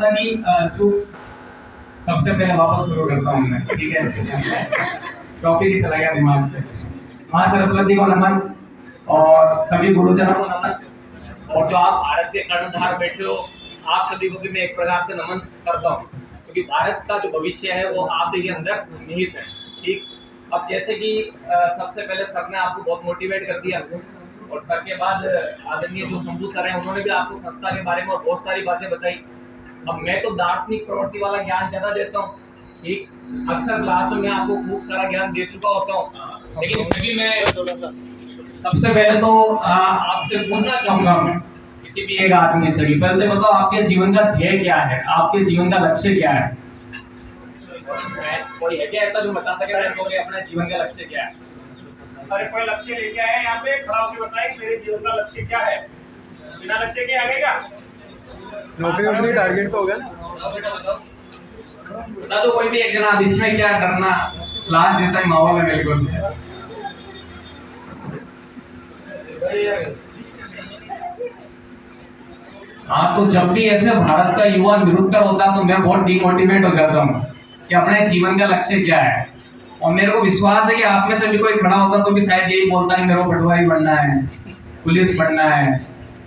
था कि जो सबसे पहले वापस शुरू करता हूँ मैं, ठीक है। टॉपिक ही चला गया दिमाग से। माँ सरस्वती को नमन और सभी गुरुजनों को नमन, और जो आप भारत के कर्णधार बैठे हो आप सभी को भी मैं एक प्रकार से नमन करता हूँ, क्योंकि भारत का जो भविष्य है वो आप के अंदर निहित है। ठीक, अब जैसे कि सबसे पहले सर ने आपको बहुत मोटिवेट कर दिया, और सर के बाद आदरणीय जो शंभू सर हैं उन्होंने भी आपको संस्था के बारे में और बहुत सारी बातें बताई। अब मैं तो दार्शनिक प्रवृत्ति वाला ज्ञान ज्यादा देता हूँ, ठीक, अक्सर क्लास में मैं आपको खूब सारा ज्ञान दे चुका होता हूँ, लेकिन फिर भी मैं सबसे पहले तो आपसे पूछना चाहूंगा मैं किसी भी एक आदमी से भी, पहले बताओ आपके जीवन का ध्येय क्या है, आपके जीवन का लक्ष्य क्या है? कोई है क्या ऐसा जो बता सके मेरे को कि अपने जीवन का लक्ष्य क्या है? अरे कोई लक्ष्य लेके आए यहाँ पे, खड़ा होकर बताए मेरे जीवन का लक्ष्य क्या है। बिना लक्ष्य के आगे का नौकरी वोकरी टारगेट तो होगा ना। बता दो कोई भी एक जना, इसमें क्या करना, क्लास जैसा ही माहौल है बिल्कुल। हाँ, तो जब भी ऐसे भारत का युवा निरुत्तर होता तो मैं बहुत डिमोटिवेट हो जाता हूँ कि अपने जीवन का लक्ष्य क्या है। और मेरे को विश्वास है कि आप में से भी कोई खड़ा होता तो भी शायद यही बोलता कि मेरे को पटवारी बनना है, पुलिस बनना है,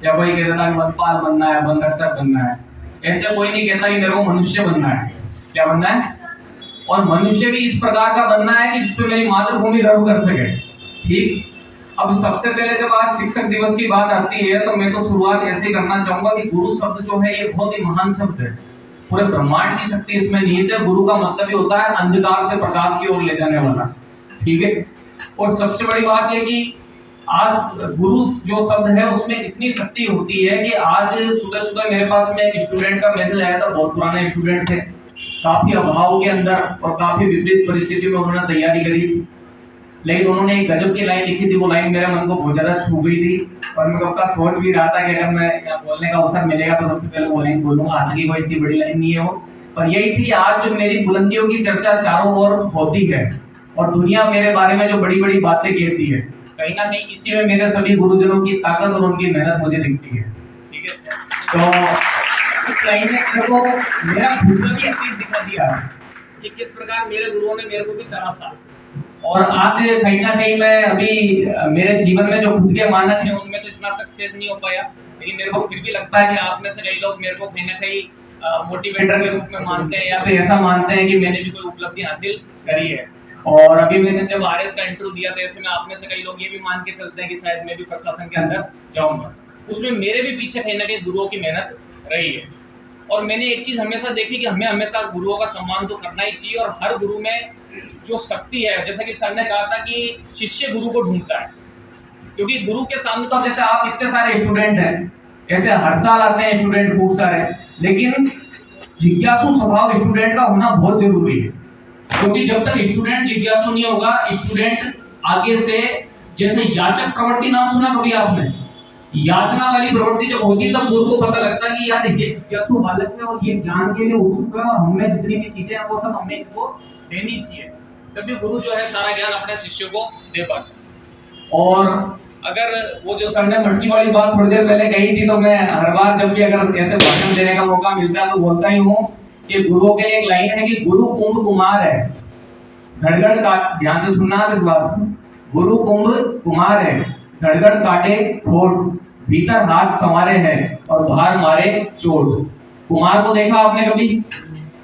या कोई कहता कि वनपाल बनना है, वन रक्षक बनना है। ऐसे कोई नहीं कहता कि मेरे को मनुष्य बनना है। क्या बनना है? और मनुष्य भी इस प्रकार का बनना है कि जिसपे मेरी मातृभूमि गर्व कर सके। ठीक, अब सबसे पहले जब आज शिक्षक दिवस की बात आती है तो मैं तो शुरुआत ऐसे करना चाहूंगा कि गुरु शब्द जो है ये बहुत ही महान शब्द है, पूरे ब्रह्मांड की शक्ति इसमें निहित है। गुरु का मतलब ही होता है अंधकार से प्रकाश की ओर ले जाने वाला, ठीक है। और सबसे बड़ी बात यह कि आज गुरु जो शब्द है उसमें इतनी शक्ति होती है कि आज सुबह सुबह मेरे पास में एक स्टूडेंट का मैसेज आया था, बहुत पुराने स्टूडेंट थे, काफी अभाव के अंदर और काफी विपरीत परिस्थिति में उन्होंने तैयारी करी थी, लेकिन उन्होंने एक गजब की लाइन लिखी थी। वो लाइन मेरे मन को बहुत ज्यादा छू गई थी और मैं कब का सोच भी रहा था कि अगर मैं यहाँ बोलने का अवसर मिलेगा तो सबसे पहले वो लाइन बोलूंगा। हालांकि कोई इतनी बड़ी लाइन नहीं है वो, पर यही थी आज जो मेरी बुलंदियों की चर्चा चारों ओर होती है और दुनिया मेरे बारे में जो बड़ी बड़ी बातें कहती है, कहीं ना कहीं इसी में मेरे सभी गुरुजनों की ताकत और उनकी मेहनत मुझे दिखती है, ठीक है। तो इस लाइन ने मेरे को मेरा खुद का भी अतीत दिखा दिया कि किस प्रकार मेरे गुरुओं ने मेरे को भी तराशा, और आज कहीं ना कहीं मैं अभी मेरे जीवन में जो खुद के मानक हैं उनमें तो इतना सक्सेस नहीं हो पाया, लेकिन मेरे को फिर भी लगता है कि आप में से कई लोग मेरे को कहीं ना कहीं मोटिवेटर के रूप में मानते हैं या फिर ऐसा मानते हैं कि मैंने भी कोई उपलब्धि हासिल करी है। और अभी मैंने जब आरएस का इंटरव्यू दिया था ऐसे में आप में से कई लोग ये भी मान के चलते हैं कि शायद मैं भी प्रशासन के अंदर जाऊंगा। उसमें मेरे भी पीछे कहीं ना कहीं गुरुओं की मेहनत रही है। और मैंने एक चीज हमेशा देखी कि हमें हमेशा गुरुओं का सम्मान तो करना ही चाहिए, और हर गुरु में जो शक्ति है, जैसा कि सर ने कहा था कि शिष्य गुरु को ढूंढता है, क्योंकि गुरु के सामने तो जैसे आप इतने सारे स्टूडेंट हैं, ऐसे हर साल आते हैं स्टूडेंट खूब सारे, लेकिन जिज्ञासु स्वभाव स्टूडेंट का होना बहुत जरूरी है, क्योंकि जब तक स्टूडेंट जिज्ञासु नहीं होगा, स्टूडेंट आगे से, जैसे याचक प्रवृत्ति नाम सुना कभी आपने? याचना वाली प्रवृत्ति जब होती है तब गुरु को पता लगता है कि यार ये जिज्ञासु बालक में और ये ज्ञान के लिए उत्सुक है और हमें जितनी भी चीजें हैं वो सब हमें इनको देनी चाहिए, तभी गुरु जो है सारा ज्ञान अपने शिष्यों को दे पाता है। और अगर वो जो सर ने मटकी वाली बात थोड़ी देर पहले कही थी, तो मैं हर बार जब भी अगर ऐसे भाषण देने का मौका मिलता है तो बोलता ही हूँ कि गुरुओं के लिए एक लाइन है कि गुरु कुंभ कुमार है, धड़गड़ काट, ध्यान से सुनना आप इस बात को, गुरु कुंभ कुमार है, धड़गड़ काटे ठोट, भीतर हाथ संवारे है और बाहर मारे चोट। कुमार को देखा आपने कभी?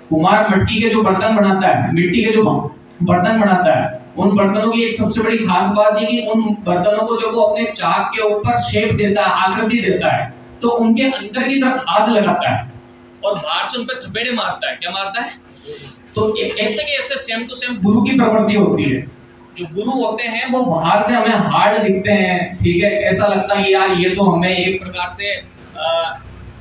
कुमार मिट्टी के जो बर्तन बनाता है, मिट्टी के जो बर्तन बनाता है, उन बर्तनों की एक सबसे बड़ी खास बात है कि उन बर्तनों को जब वो अपने चाक के ऊपर शेप देता है, आकृति देता है, तो उनके अंदर की तरफ हाथ लगाता है और बाहर से उन पे थपेड़े मारता है। क्या मारता है? तो ऐसे के ऐसे सेम टू सेम गुरु की प्रवृत्ति होती है। जो गुरु होते हैं वो बाहर से हमें हार्ड दिखते हैं, ठीक है, ऐसा लगता है यार ये तो हमें एक प्रकार से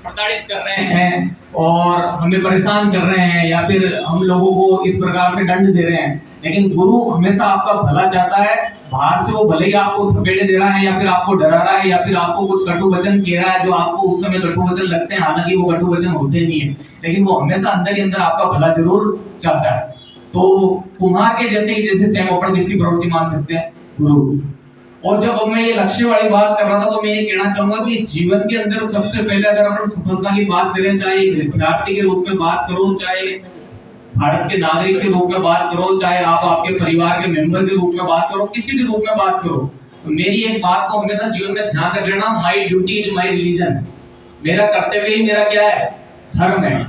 प्रताड़ित कर रहे हैं और हमें परेशान कर रहे हैं, या फिर हम लोगों को इस प्रकार से दंड दे रहे हैं, लेकिन गुरु हमेशा आपका भला चाहता है। बाहर से वो भले ही आपको थपेड़े दे रहा है या फिर आपको डरा रहा है या फिर आपको कुछ कटु वचन कह रहा है जो आपको उस समय कटु वचन लगते हैं, हालांकि वो कटु वचन होते नहीं है, लेकिन वो हमेशा अंदर ही अंदर आपका भला जरूर चाहता है। तो कुम्हार के जैसे ही जैसे सेम अपन जिसकी प्रवृत्ति मान सकते हैं गुरु। और जब अब मैं ये लक्ष्य वाली बात कर रहा था तो मैं ये कहना चाहूंगा कि जीवन के अंदर सबसे पहले अगर अपन सफलता की बात करें, चाहे विद्यार्थी के रूप में बात करो, चाहे भारत के नागरिक के रूप में बात करो, चाहे आप आपके परिवार के मेंबर के रूप में बात करो, किसी भी रूप में बात करो, तो मेरी एक बात को हमेशा जीवन में ध्यान रख लेना, my duty is my religion. मेरा कर्तव्य ही मेरा क्या है? धर्म है।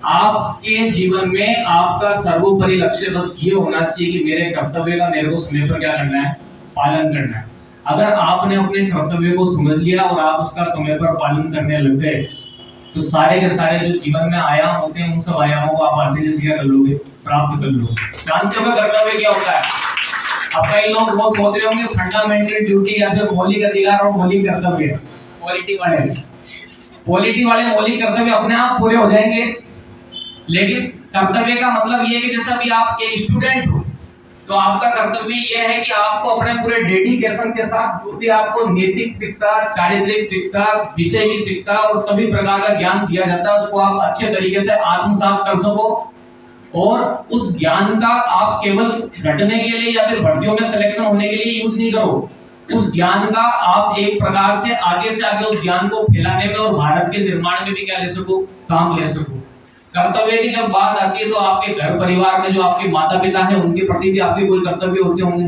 आपके जीवन में आपका सर्वोपरि लक्ष्य बस ये होना चाहिए कि मेरे कर्तव्य का मेरे को समय पर क्या करना है? पालन करना है। अगर आपने अपने कर्तव्य को समझ लिया और आप उसका समय पर पालन करने लग गए, तो सारे के सारे जो जीवन में आयाम होते हैं उन सब आयामों को आप आसानी से क्या कर लोगे? प्राप्त कर लोगे। जानते हो कर्तव्य क्या होता है? अब कई लोग वो सोच रहे होंगे फंडामेंटल ड्यूटी या फिर मौलिक अधिकार और मौलिक कर्तव्य। पॉलिटी वाले मौलिक कर्तव्य अपने आप पूरे हो जाएंगे, लेकिन कर्तव्य का मतलब ये है कि जैसे अभी आप एक स्टूडेंट हो तो आपका कर्तव्य ये है कि आपको अपने पूरे डेडिकेशन के साथ जो भी आपको नैतिक शिक्षा, चारित्रिक शिक्षा, विषय की शिक्षा और सभी प्रकार का ज्ञान दिया जाता है उसको आप अच्छे तरीके से आत्मसात कर सको, और उस ज्ञान का आप केवल घटने के लिए या फिर भर्तियों में सिलेक्शन होने के लिए यूज नहीं करो। उस ज्ञान का आप एक प्रकार से आगे उस ज्ञान को फैलाने में और भारत के निर्माण में भी क्या ले सको? काम ले सको। कर्तव्य की जब बात आती है तो आपके घर परिवार में जो आपके माता पिता हैं उनके प्रति भी आपके कोई कर्तव्य होते होंगे,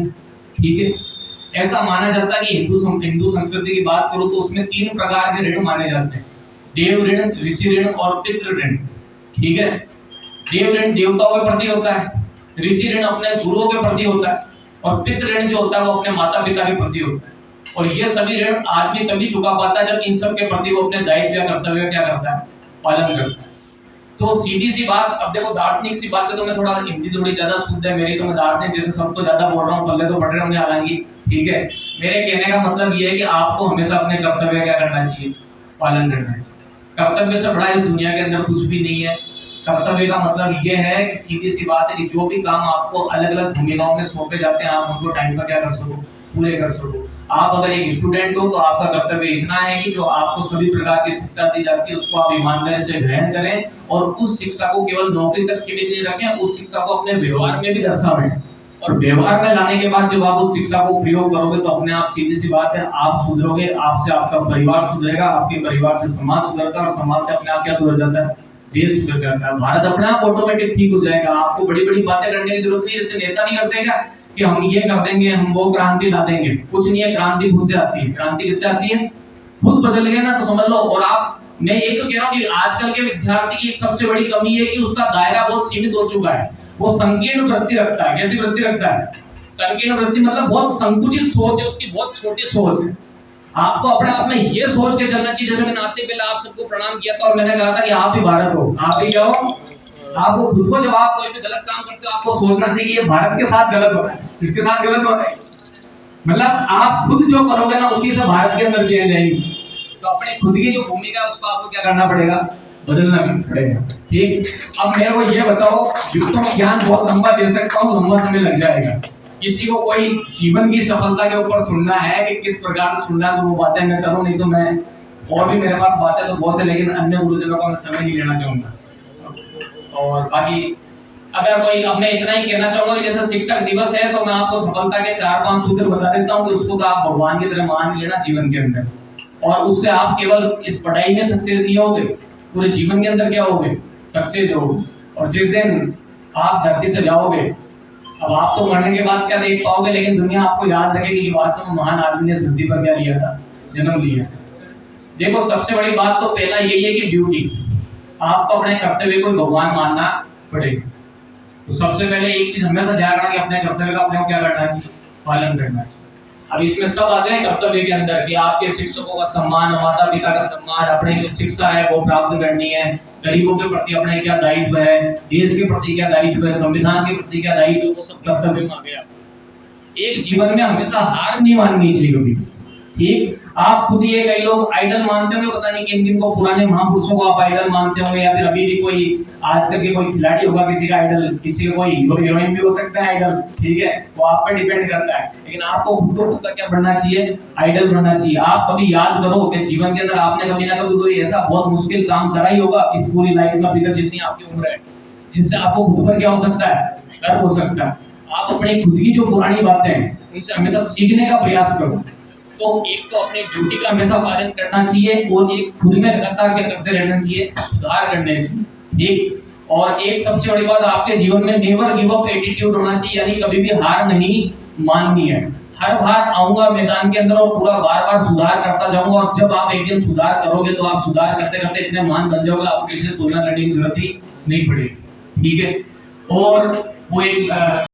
ठीक है। ऐसा माना जाता है कि हिंदू संस्कृति की बात करो तो उसमें 3 प्रकार के ऋण माने जाते हैं: देव ऋण, ऋषि ऋण और पितृ ऋण, ठीक है। देव ऋण देवताओं के प्रति होता है, ऋषि ऋण अपने गुरुओं के प्रति होता है, और पितृ ऋण जो होता है वो अपने माता पिता के प्रति होता है। और ये सभी ऋण आदमी तभी चुका पाता है जब इन सब के प्रति वो अपने दायित्व या कर्तव्य क्या करता है? पालन करता है। तो सीधी सी बात, अब देखो दार्शनिक सी बात है तो मैं थोड़ा हिंदी थोड़ी ज्यादा शुद्ध है मेरी, तो मैं दार्शनिक जैसे सब तो ज्यादा बोल रहा हूँ, पल्ले तो बढ़ रहे होंगे हालांकि, ठीक है। मेरे कहने का मतलब ये है कि आपको हमेशा अपने कर्तव्य क्या करना चाहिए? पालन करना चाहिए। कर्तव्य से बड़ा इस दुनिया के अंदर कुछ भी नहीं है। कर्तव्य का मतलब ये है कि सीधी सी बात है कि जो भी काम आपको अलग अलग भूमिकाओं में सौंपे जाते हैं आप उनको टाइम पर क्या कर सको? पूरे कर सको। आप अगर एक स्टूडेंट हो तो आपका कर्तव्य इतना है कि जो आपको सभी प्रकार की शिक्षा दी जाती है उसको आप ईमानदारी से ग्रहण करें, और उस शिक्षा को केवल नौकरी तक सीमित नहीं रखें, उस शिक्षा को अपने व्यवहार में भी दर्शावें। और व्यवहार में लाने के बाद जब आप उस शिक्षा को प्रयोग करोगे तो अपने आप सीधी सी बात है आप सुधरोगे, आपसे आपका परिवार सुधरेगा, आपके परिवार से समाज सुधरता है, और समाज से अपने आप क्या सुधर जाता है? देश सुधर जाता है। भारत अपने आप ऑटोमेटिक ठीक हो जाएगा। आपको बड़ी बड़ी बातें करने की जरूरत नहीं है। जैसे नेता नहीं करते क्या कि हम ये कर देंगे, हम वो क्रांति ला देंगे, कुछ नहीं है। क्रांति खुद से आती है। क्रांति किससे आती है? खुद बदल गए ना तो समझ लो। और आप, मैं ये तो कह रहा हूँ कि आजकल के विद्यार्थी की एक सबसे बड़ी कमी है कि उसका दायरा बहुत सीमित हो चुका है। वो संकीर्ण वृत्ति रखता है। कैसी वृत्ति रखता है? संकीर्ण वृत्ति मतलब बहुत संकुचित सोच है उसकी, बहुत छोटी सोच है। आपको अपने आप में ये सोच के चलना चाहिए। जैसे मैंने आते पहले आप सबको प्रणाम किया था और मैंने कहा था कि आप ही भारत हो, आप ही क्या हो? आपको खुद को, जब आप कोई भी गलत काम करते हो आपको सोचना चाहिए कि ये भारत के साथ गलत हो रहा है, इसके साथ गलत हो रहा है। मतलब आप खुद जो करोगे ना उसी से भारत के अंदर चेंज आएगी। तो अपने खुद की जो भूमिका है उसको आपको क्या करना पड़ेगा? बदलना पड़ेगा, ठीक। अब मेरे को ये बताओ, युक्तों में ज्ञान बहुत लंबा दे सकता हूँ, लंबा समय लग जाएगा। किसी को कोई जीवन की सफलता के ऊपर सुनना है कि किस प्रकार से सुनना है तो वो बातें मैं करूँ, नहीं तो मैं और भी मेरे पास बातें तो बहुत है, लेकिन अन्य गुरुजनों का मैं समय नहीं लेना चाहूंगा। और बाकी अगर कोई, अब मैं इतना ही कहना चाहूंगा कि जैसे शिक्षक दिवस है तो मैं आपको सफलता के 4-5 सूत्र बता देता हूँ कि उसको तो आप भगवान की तरह मान लेना जीवन के अंदर, और उससे आप केवल इस पढ़ाई में सक्सेस नहीं होगे, पूरे जीवन के अंदर क्या होगे? सक्सेस होगे। और जिस दिन आप धरती से जाओगे, अब आप तो मरने के बाद क्या देख पाओगे, लेकिन दुनिया आपको याद रखेगी कि वास्तव में महान आदमी ने धरती पर क्या लिया था? जन्म लिया। देखो सबसे बड़ी बात तो पहला यही है कि ड्यूटी, आपको अपने कर्तव्य को भगवान मानना पड़ेगा। तो सबसे पहले एक चीज हमेशा ध्यान रखना कि अपने कर्तव्य का अपने को क्या करना चाहिए? पालन करना चाहिए। अब इसमें सब आते हैं कर्तव्य के अंदर कि आपके शिक्षकों का सम्मान, माता पिता का सम्मान, अपने जो शिक्षा है वो प्राप्त करनी है, गरीबों के प्रति अपने क्या दायित्व है, देश के प्रति क्या दायित्व है, संविधान के प्रति क्या दायित्व है, वो सब कर्तव्य में आ गया। एक जीवन में हमेशा हार नहीं माननी चाहिए कभी, ठीक। आप खुद ये कई लोग आइडल मानते होंगे, पता नहीं किन किन को, पुराने महापुरुषों को आप आइडल मानते होंगे, या फिर अभी भी कोई आजकल के कोई खिलाड़ी होगा किसी का आइडल, किसी का कोई हीरोइन भी हो सकता है आइडल, ठीक है, वो आप पे डिपेंड करता है। लेकिन आपको खुद को खुद का क्या बनना चाहिए? आइडल बनना चाहिए। आप कभी याद करो कि जीवन के अंदर आपने कभी ना कभी कोई ऐसा बहुत मुश्किल काम करा ही होगा इस पूरी लाइफ में, अभी तक जितनी आपकी उम्र है, जिससे आपको खुद पर क्या हो सकता है? गर्व हो सकता है। आप अपनी खुद की जो पुरानी बातें हैं उनसे हमेशा सीखने का प्रयास करो। तो एक तो अपनी ड्यूटी का हमेशा पालन करना चाहिए और एक खुद में लगातार क्या करते रहना चाहिए, सुधार करने चाहिए। एक और एक सबसे बड़ी बात आपके जीवन में नेवर गिव अप एटीट्यूड होना चाहिए, यानी कभी भी हार नहीं माननी है। हर बार आऊंगा मैदान के अंदर और पूरा बार बार सुधार करता जाऊंगा, और जब आप एक दिन सुधार करोगे तो आप सुधार करते करते इतने महान बन जाओगे, आपको किसी से तुलना करने की जरूरत ही नहीं पड़ेगी। ठीक है। और वो एक